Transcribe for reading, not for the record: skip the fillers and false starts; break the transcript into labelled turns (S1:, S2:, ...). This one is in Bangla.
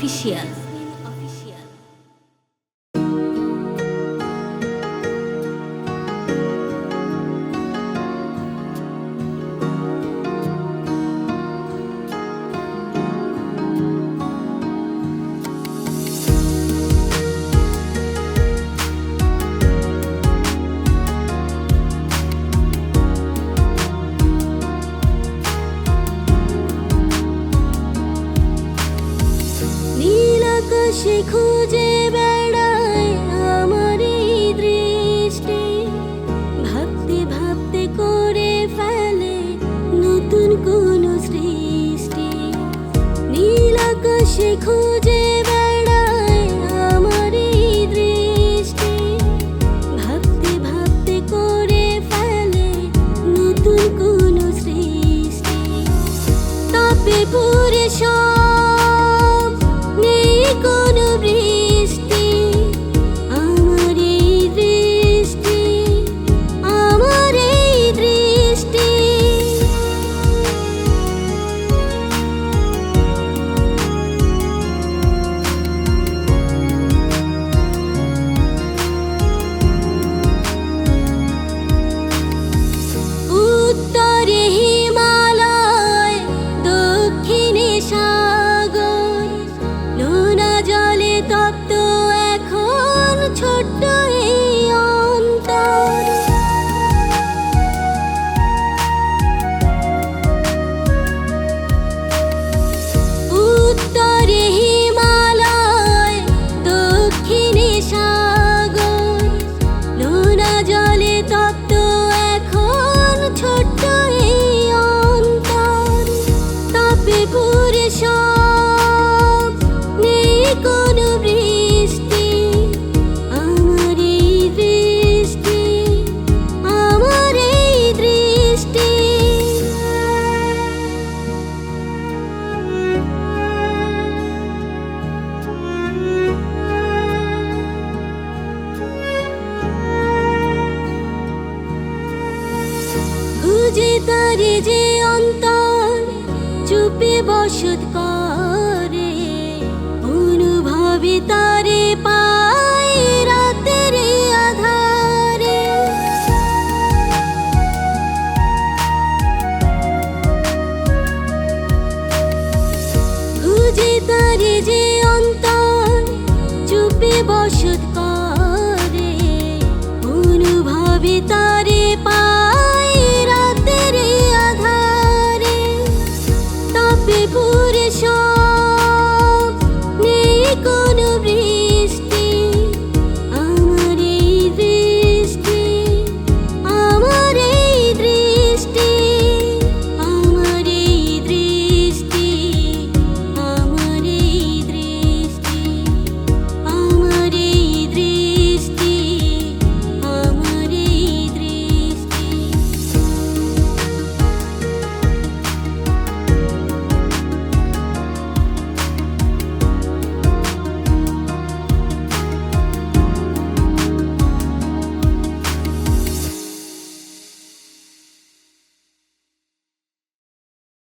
S1: অফিসিয়াল।
S2: সে খুঁজে বেড়ায় আমার এই দৃষ্টি, ভাবতে ভাবতে করে ফেলে নতুন কোন সৃষ্টি। নীল আকাশে খুঁজে বেড়ায় আমার এই দৃষ্টি, ভাবতে ভাবতে করে ফেলে নতুন কোন সৃষ্টি। তাপে পুরে কোনো বৃষ্টি, আমার এই দৃষ্টি, আমার এই দৃষ্টি। উত্তরে হিমালয়, দক্ষিণে সাগর, নোনা জলে তপ্ত এখন ছোট্ট এই অন্তর। উত্তরে হিমালয়, দক্ষিণে সাগর, নোনা জলে তপ্ত এখন ছোট্ট এই অন্তর। তাপে পুরে কোনো বৃষ্টি, আমার এই দৃষ্টি, আমার এই দৃষ্টি। খুঁজে তারে যে অন্তর চুপে বসত করে, অনুভবে তা